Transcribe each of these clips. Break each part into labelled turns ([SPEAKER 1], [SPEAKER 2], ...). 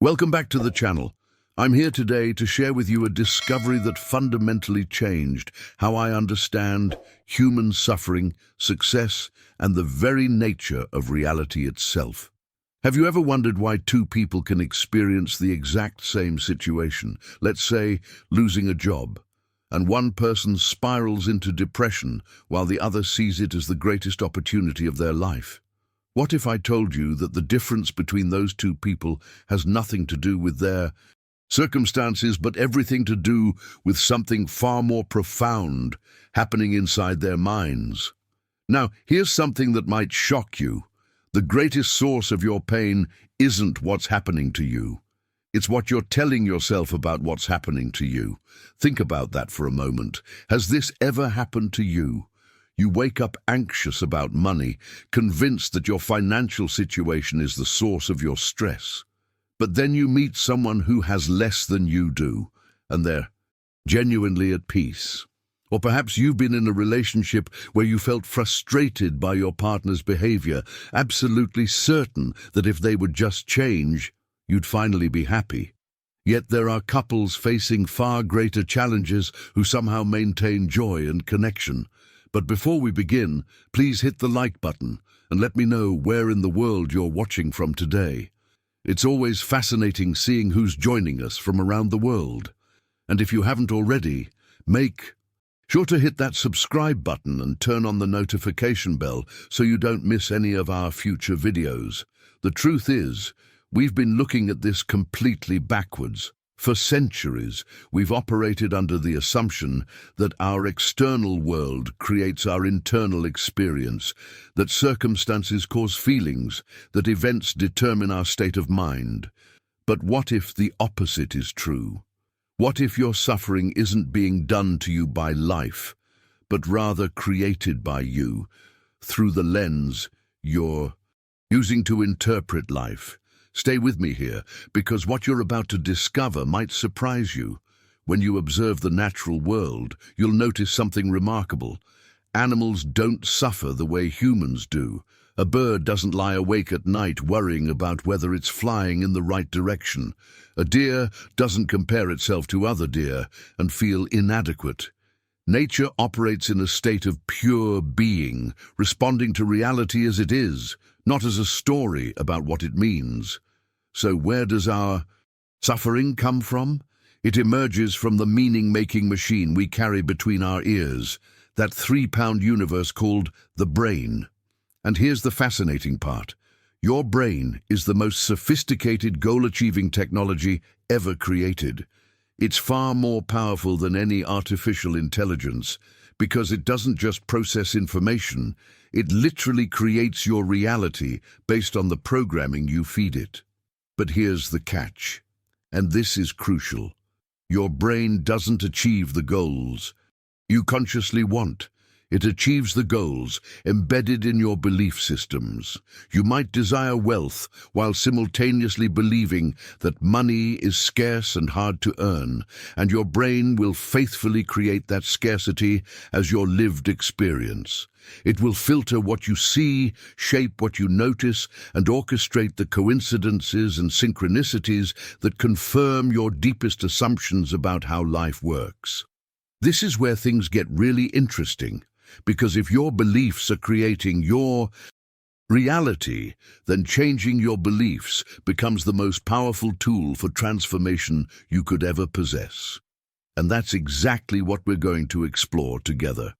[SPEAKER 1] Welcome back to the channel. I'm here today to share with you a discovery that fundamentally changed how I understand human suffering, success, and the very nature of reality itself. Have you ever wondered why two people can experience the exact same situation, let's say losing a job, and one person spirals into depression while the other sees it as the greatest opportunity of their life? What if I told you that the difference between those two people has nothing to do with their circumstances, but everything to do with something far more profound happening inside their minds? Now, here's something that might shock you. The greatest source of your pain isn't what's happening to you. It's what you're telling yourself about what's happening to you. Think about that for a moment. Has this ever happened to you? You wake up anxious about money, convinced that your financial situation is the source of your stress. But then you meet someone who has less than you do, and they're genuinely at peace. Or perhaps you've been in a relationship where you felt frustrated by your partner's behavior, absolutely certain that if they would just change, you'd finally be happy. Yet there are couples facing far greater challenges who somehow maintain joy and connection. But before we begin, please hit the like button and let me know where in the world you're watching from today. It's always fascinating seeing who's joining us from around the world. And if you haven't already, make sure to hit that subscribe button and turn on the notification bell so you don't miss any of our future videos. The truth is, we've been looking at this completely backwards. For centuries, we've operated under the assumption that our external world creates our internal experience, that circumstances cause feelings, that events determine our state of mind. But what if the opposite is true? What if your suffering isn't being done to you by life, but rather created by you, through the lens you're using to interpret life? Stay with me here, because what you're about to discover might surprise you. When you observe the natural world, you'll notice something remarkable. Animals don't suffer the way humans do. A bird doesn't lie awake at night worrying about whether it's flying in the right direction. A deer doesn't compare itself to other deer and feel inadequate. Nature operates in a state of pure being, responding to reality as it is, not as a story about what it means. So where does our suffering come from? It emerges from the meaning-making machine we carry between our ears, that 3-pound universe called the brain. And here's the fascinating part. Your brain is the most sophisticated goal-achieving technology ever created. It's far more powerful than any artificial intelligence, because it doesn't just process information, it literally creates your reality based on the programming you feed it. But here's the catch, and this is crucial. Your brain doesn't achieve the goals you consciously want. It achieves the goals embedded in your belief systems. You might desire wealth while simultaneously believing that money is scarce and hard to earn, and your brain will faithfully create that scarcity as your lived experience. It will filter what you see, shape what you notice, and orchestrate the coincidences and synchronicities that confirm your deepest assumptions about how life works. This is where things get really interesting. Because if your beliefs are creating your reality, then changing your beliefs becomes the most powerful tool for transformation you could ever possess. And that's exactly what we're going to explore together.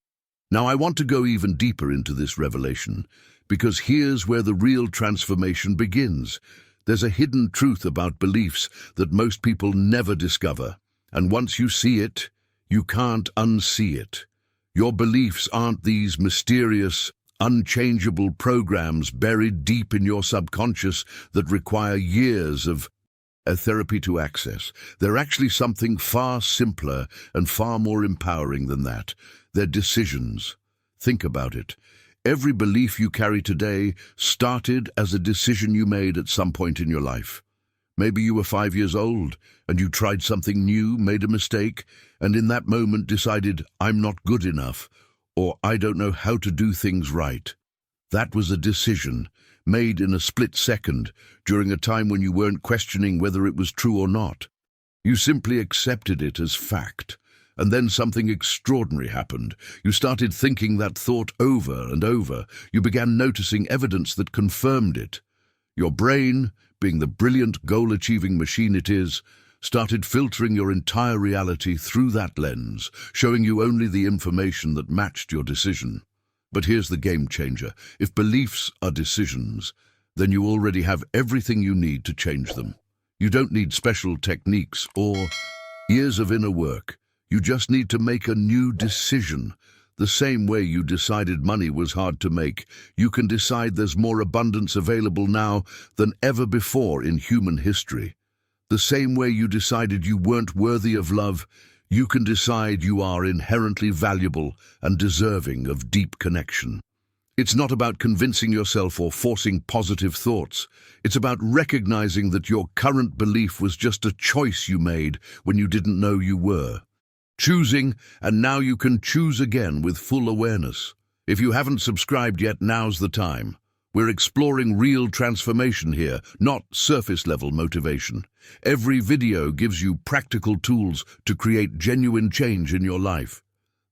[SPEAKER 1] Now, I want to go even deeper into this revelation, because here's where the real transformation begins. There's a hidden truth about beliefs that most people never discover. And once you see it, you can't unsee it. Your beliefs aren't these mysterious, unchangeable programs buried deep in your subconscious that require years of therapy to access. They're actually something far simpler and far more empowering than that. They're decisions. Think about it. Every belief you carry today started as a decision you made at some point in your life. Maybe you were 5 years old and you tried something new, made a mistake, and in that moment decided, I'm not good enough, or I don't know how to do things right. That was a decision made in a split second, during a time when you weren't questioning whether it was true or not. You simply accepted it as fact. And then something extraordinary happened. You started thinking that thought over and over. You began noticing evidence that confirmed it. Your brain, being the brilliant goal-achieving machine it is, started filtering your entire reality through that lens, showing you only the information that matched your decision. But here's the game changer. If beliefs are decisions, then you already have everything you need to change them. You don't need special techniques or years of inner work. You just need to make a new decision. The same way you decided money was hard to make, you can decide there's more abundance available now than ever before in human history. The same way you decided you weren't worthy of love, you can decide you are inherently valuable and deserving of deep connection. It's not about convincing yourself or forcing positive thoughts. It's about recognizing that your current belief was just a choice you made when you didn't know you were. Choosing, and now you can choose again with full awareness. If you haven't subscribed yet, now's the time. We're exploring real transformation here, not surface-level motivation. Every video gives you practical tools to create genuine change in your life.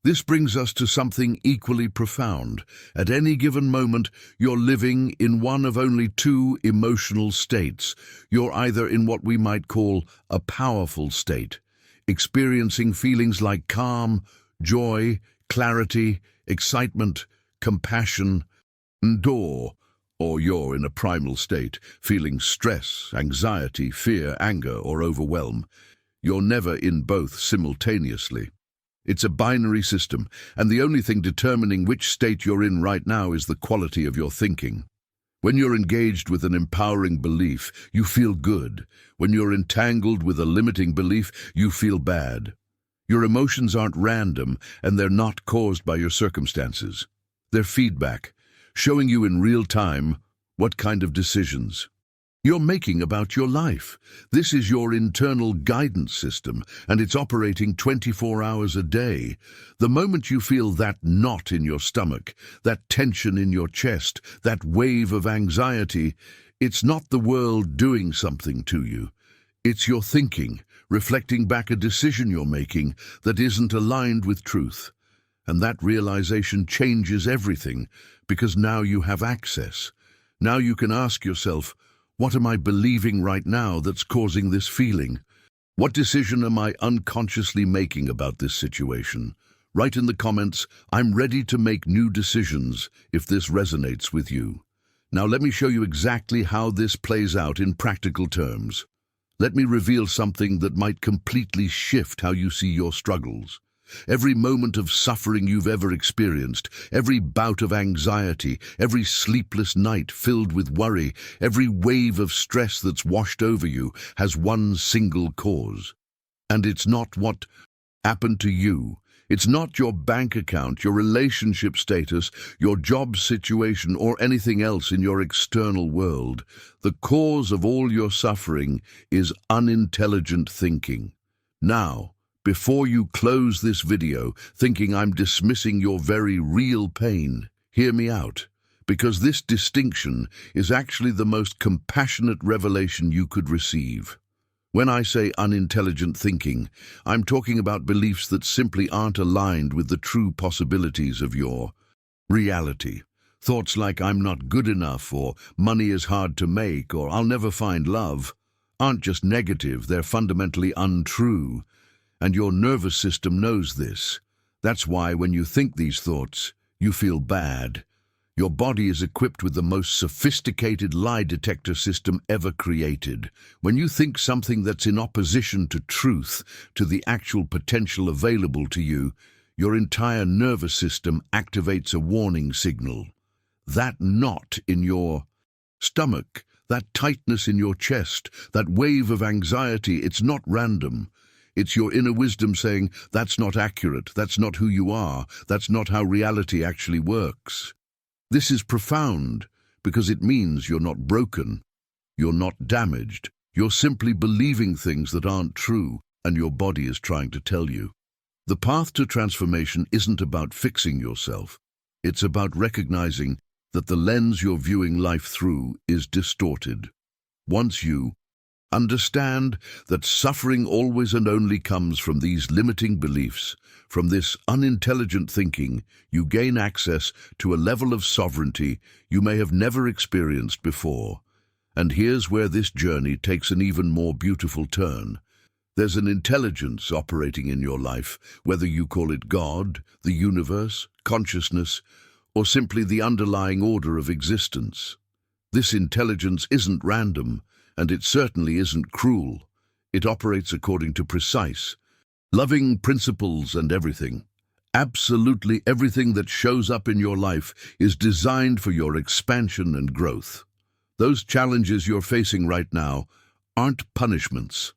[SPEAKER 1] This brings us to something equally profound. At any given moment, you're living in one of only two emotional states. You're either in what we might call a powerful state, experiencing feelings like calm, joy, clarity, excitement, compassion, and awe, or you're in a primal state, feeling stress, anxiety, fear, anger, or overwhelm. You're never in both simultaneously. It's a binary system, and the only thing determining which state you're in right now is the quality of your thinking. When you're engaged with an empowering belief, you feel good. When you're entangled with a limiting belief, you feel bad. Your emotions aren't random, and they're not caused by your circumstances. They're feedback, showing you in real time what kind of decisions you're making about your life. This is your internal guidance system, and it's operating 24 hours a day. The moment you feel that knot in your stomach, that tension in your chest, that wave of anxiety, it's not the world doing something to you. It's your thinking, reflecting back a decision you're making that isn't aligned with truth. And that realization changes everything, because now you have access. Now you can ask yourself, what am I believing right now that's causing this feeling? What decision am I unconsciously making about this situation? Write in the comments, I'm ready to make new decisions if this resonates with you. Now let me show you exactly how this plays out in practical terms. Let me reveal something that might completely shift how you see your struggles. Every moment of suffering you've ever experienced, every bout of anxiety, every sleepless night filled with worry, every wave of stress that's washed over you has one single cause. And it's not what happened to you. It's not your bank account, your relationship status, your job situation, or anything else in your external world. The cause of all your suffering is unintelligent thinking. Now, before you close this video thinking I'm dismissing your very real pain, hear me out, because this distinction is actually the most compassionate revelation you could receive. When I say unintelligent thinking, I'm talking about beliefs that simply aren't aligned with the true possibilities of your reality. Thoughts like I'm not good enough, or money is hard to make, or I'll never find love, aren't just negative, they're fundamentally untrue. And your nervous system knows this. That's why when you think these thoughts, you feel bad. Your body is equipped with the most sophisticated lie detector system ever created. When you think something that's in opposition to truth, to the actual potential available to you, your entire nervous system activates a warning signal. That knot in your stomach, that tightness in your chest, that wave of anxiety, it's not random. It's your inner wisdom saying, that's not accurate, that's not who you are, that's not how reality actually works. This is profound, because it means you're not broken, you're not damaged, you're simply believing things that aren't true, and your body is trying to tell you. The path to transformation isn't about fixing yourself, it's about recognizing that the lens you're viewing life through is distorted. Once you understand that suffering always and only comes from these limiting beliefs, from this unintelligent thinking, you gain access to a level of sovereignty you may have never experienced before. And here's where this journey takes an even more beautiful turn. There's an intelligence operating in your life, whether you call it God, the universe, consciousness, or simply the underlying order of existence. This intelligence isn't random, and it certainly isn't cruel. It operates according to precise, loving principles, and everything. Absolutely everything that shows up in your life is designed for your expansion and growth. Those challenges you're facing right now aren't punishments.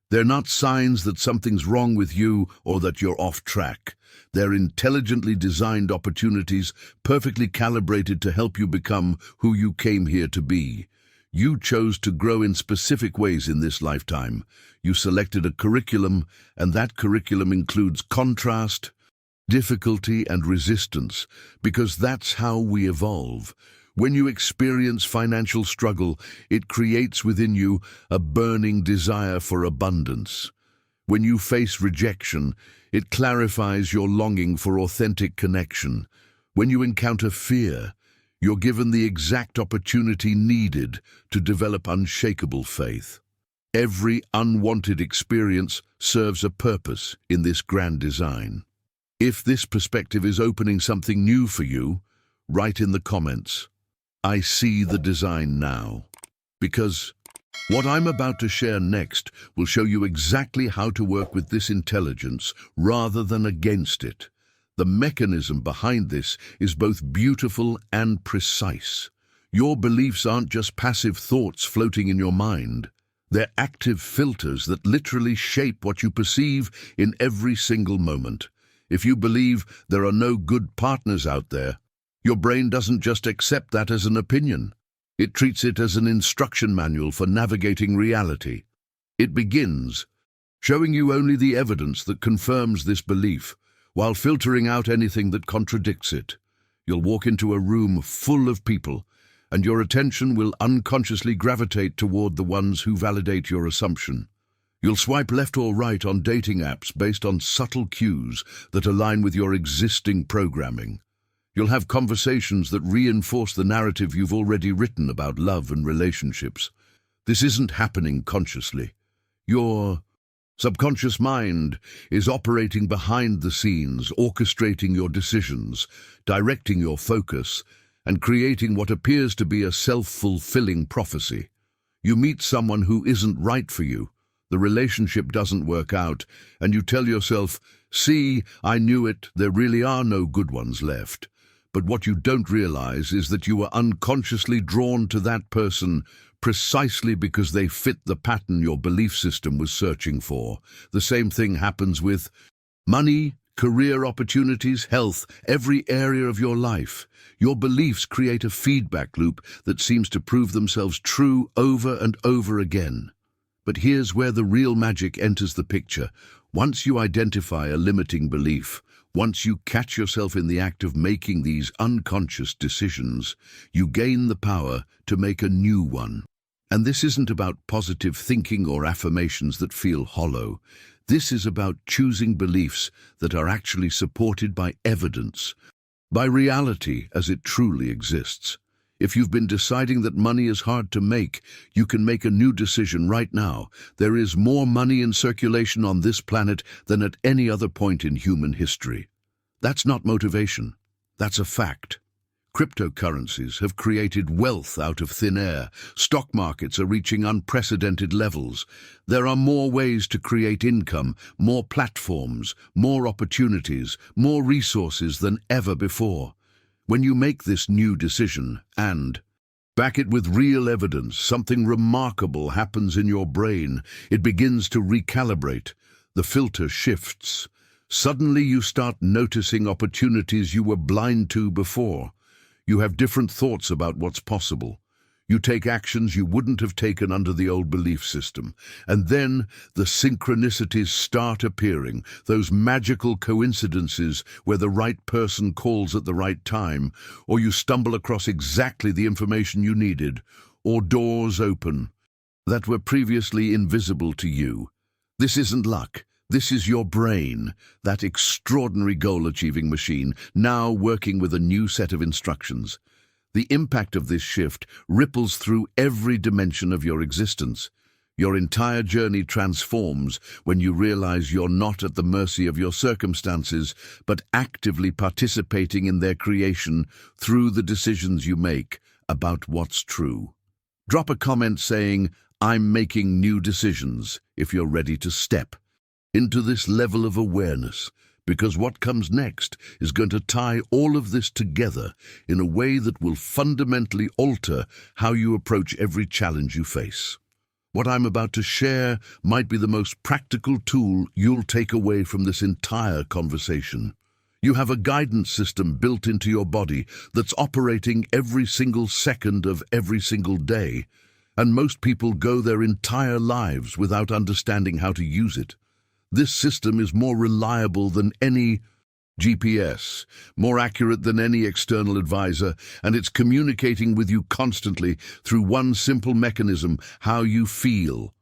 [SPEAKER 1] They're not signs that something's wrong with you or that you're off track. They're intelligently designed opportunities, perfectly calibrated to help you become who you came here to be. You chose to grow in specific ways in this lifetime. You selected a curriculum, and that curriculum includes contrast, difficulty, and resistance, because that's how we evolve. When you experience financial struggle, it creates within you a burning desire for abundance. When you face rejection, it clarifies your longing for authentic connection. When you encounter fear, you're given the exact opportunity needed to develop unshakable faith. Every unwanted experience serves a purpose in this grand design. If this perspective is opening something new for you, write in the comments, "I see the design now." Because what I'm about to share next will show you exactly how to work with this intelligence rather than against it. The mechanism behind this is both beautiful and precise. Your beliefs aren't just passive thoughts floating in your mind. They're active filters that literally shape what you perceive in every single moment. If you believe there are no good partners out there, your brain doesn't just accept that as an opinion. It treats it as an instruction manual for navigating reality. It begins showing you only the evidence that confirms this belief, while filtering out anything that contradicts it. You'll walk into a room full of people, and your attention will unconsciously gravitate toward the ones who validate your assumption. You'll swipe left or right on dating apps based on subtle cues that align with your existing programming. You'll have conversations that reinforce the narrative you've already written about love and relationships. This isn't happening consciously. Your subconscious mind is operating behind the scenes, orchestrating your decisions, directing your focus, and creating what appears to be a self-fulfilling prophecy. You meet someone who isn't right for you, the relationship doesn't work out, and you tell yourself, "See, I knew it, there really are no good ones left." But what you don't realize is that you were unconsciously drawn to that person precisely because they fit the pattern your belief system was searching for. The same thing happens with money, career opportunities, health, every area of your life. Your beliefs create a feedback loop that seems to prove themselves true over and over again. But here's where the real magic enters the picture. Once you identify a limiting belief, once you catch yourself in the act of making these unconscious decisions, you gain the power to make a new one. And this isn't about positive thinking or affirmations that feel hollow. This is about choosing beliefs that are actually supported by evidence, by reality as it truly exists. If you've been deciding that money is hard to make, you can make a new decision right now. There is more money in circulation on this planet than at any other point in human history. That's not motivation. That's a fact. Cryptocurrencies have created wealth out of thin air. Stock markets are reaching unprecedented levels. There are more ways to create income, more platforms, more opportunities, more resources than ever before. When you make this new decision and back it with real evidence, something remarkable happens in your brain. It begins to recalibrate. The filter shifts. Suddenly you start noticing opportunities you were blind to before. You have different thoughts about what's possible. You take actions you wouldn't have taken under the old belief system. And then the synchronicities start appearing, those magical coincidences where the right person calls at the right time, or you stumble across exactly the information you needed, or doors open that were previously invisible to you. This isn't luck. This is your brain, that extraordinary goal-achieving machine, now working with a new set of instructions. The impact of this shift ripples through every dimension of your existence. Your entire journey transforms when you realize you're not at the mercy of your circumstances, but actively participating in their creation through the decisions you make about what's true. Drop a comment saying, "I'm making new decisions," if you're ready to step into this level of awareness, because what comes next is going to tie all of this together in a way that will fundamentally alter how you approach every challenge you face. What I'm about to share might be the most practical tool you'll take away from this entire conversation. You have a guidance system built into your body that's operating every single second of every single day, and most people go their entire lives without understanding how to use it. This system is more reliable than any GPS, more accurate than any external advisor, and it's communicating with you constantly through one simple mechanism: how you feel.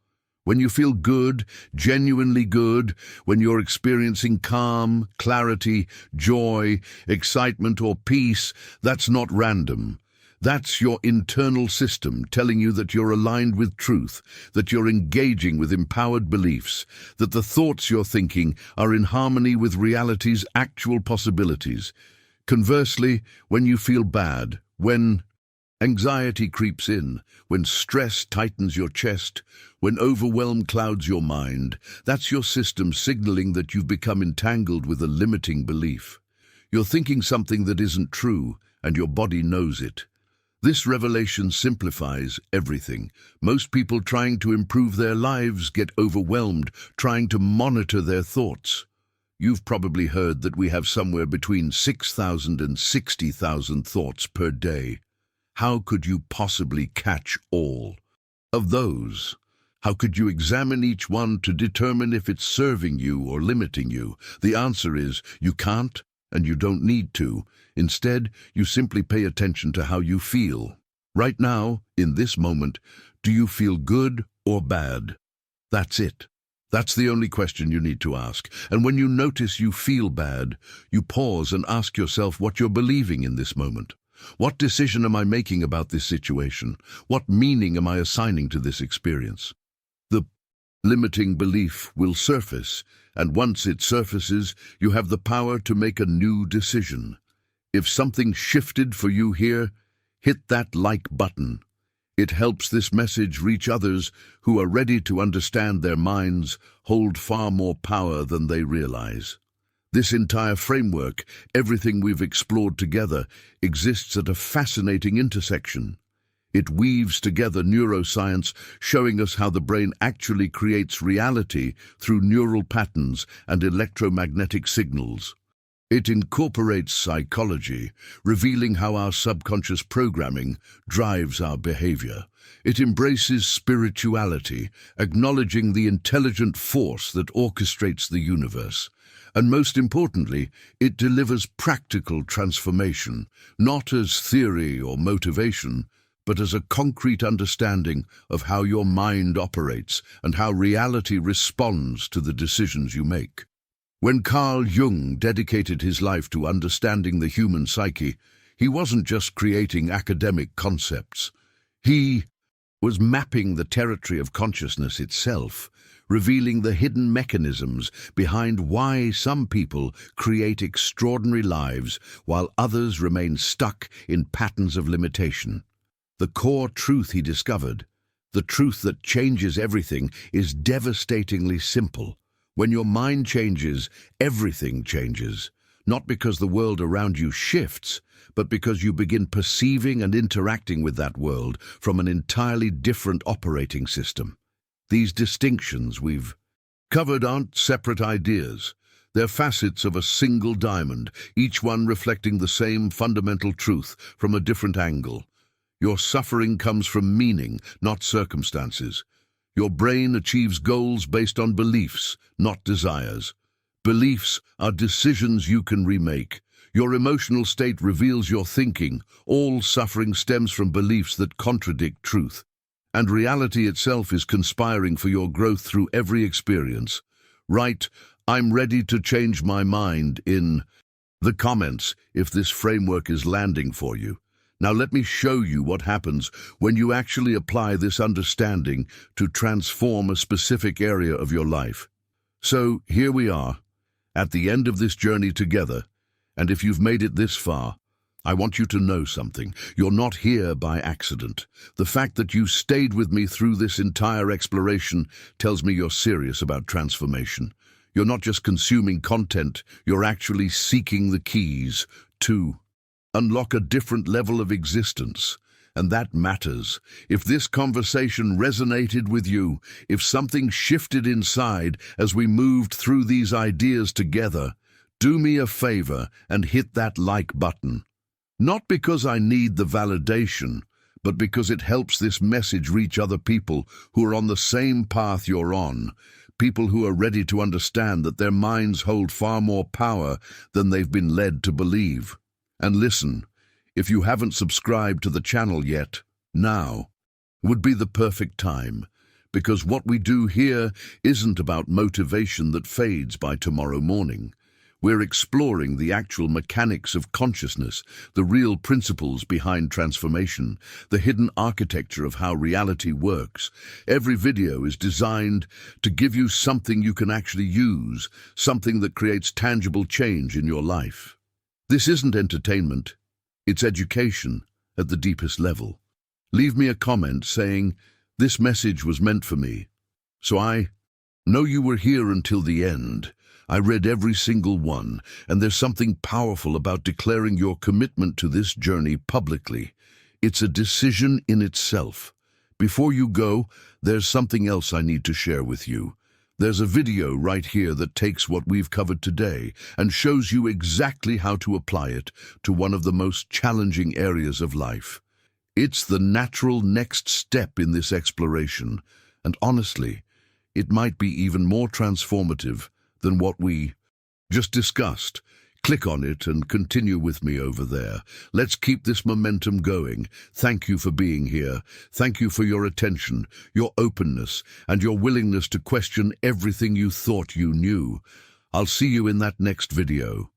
[SPEAKER 1] When you feel good, genuinely good, when you're experiencing calm, clarity, joy, excitement, or peace, that's not random. That's your internal system telling you that you're aligned with truth, that you're engaging with empowered beliefs, that the thoughts you're thinking are in harmony with reality's actual possibilities. Conversely, when you feel bad, when anxiety creeps in, when stress tightens your chest, when overwhelm clouds your mind, that's your system signaling that you've become entangled with a limiting belief. You're thinking something that isn't true, and your body knows it. This revelation simplifies everything. Most people trying to improve their lives get overwhelmed trying to monitor their thoughts. You've probably heard that we have somewhere between 6,000 and 60,000 thoughts per day. How could you possibly catch all of those? How could you examine each one to determine if it's serving you or limiting you? The answer is you can't, and you don't need to. Instead, you simply pay attention to how you feel. Right now, in this moment, do you feel good or bad? That's it. That's the only question you need to ask. And when you notice you feel bad, you pause and ask yourself what you're believing in this moment. What decision am I making about this situation? What meaning am I assigning to this experience? The limiting belief will surface, and once it surfaces, you have the power to make a new decision. If something shifted for you here, hit that like button. It helps this message reach others who are ready to understand their minds hold far more power than they realize. This entire framework, everything we've explored together, exists at a fascinating intersection. It weaves together neuroscience, showing us how the brain actually creates reality through neural patterns and electromagnetic signals. It incorporates psychology, revealing how our subconscious programming drives our behavior. It embraces spirituality, acknowledging the intelligent force that orchestrates the universe. And most importantly, it delivers practical transformation, not as theory or motivation, but as a concrete understanding of how your mind operates and how reality responds to the decisions you make. When Carl Jung dedicated his life to understanding the human psyche, he wasn't just creating academic concepts. He was mapping the territory of consciousness itself, revealing the hidden mechanisms behind why some people create extraordinary lives while others remain stuck in patterns of limitation. The core truth he discovered, the truth that changes everything, is devastatingly simple. When your mind changes, everything changes. Not because the world around you shifts, but because you begin perceiving and interacting with that world from an entirely different operating system. These distinctions we've covered aren't separate ideas. They're facets of a single diamond, each one reflecting the same fundamental truth from a different angle. Your suffering comes from meaning, not circumstances. Your brain achieves goals based on beliefs, not desires. Beliefs are decisions you can remake. Your emotional state reveals your thinking. All suffering stems from beliefs that contradict truth. And reality itself is conspiring for your growth through every experience. Write, "I'm ready to change my mind" in the comments if this framework is landing for you. Now let me show you what happens when you actually apply this understanding to transform a specific area of your life. So here we are, at the end of this journey together, and if you've made it this far, I want you to know something. You're not here by accident. The fact that you stayed with me through this entire exploration tells me you're serious about transformation. You're not just consuming content, you're actually seeking the keys to unlock a different level of existence. And that matters. If this conversation resonated with you, if something shifted inside as we moved through these ideas together, do me a favor and hit that like button. Not because I need the validation, but because it helps this message reach other people who are on the same path you're on. People who are ready to understand that their minds hold far more power than they've been led to believe. And listen, if you haven't subscribed to the channel yet, now would be the perfect time, because what we do here isn't about motivation that fades by tomorrow morning. We're exploring the actual mechanics of consciousness, the real principles behind transformation, the hidden architecture of how reality works. Every video is designed to give you something you can actually use, something that creates tangible change in your life. This isn't entertainment, it's education at the deepest level. Leave me a comment saying, "This message was meant for me." So I know you were here until the end. I read every single one, and there's something powerful about declaring your commitment to this journey publicly. It's a decision in itself. Before you go, there's something else I need to share with you. There's a video right here that takes what we've covered today and shows you exactly how to apply it to one of the most challenging areas of life. It's the natural next step in this exploration, and honestly, it might be even more transformative than what we just discussed. Click on it and continue with me over there. Let's keep this momentum going. Thank you for being here. Thank you for your attention, your openness, and your willingness to question everything you thought you knew. I'll see you in that next video.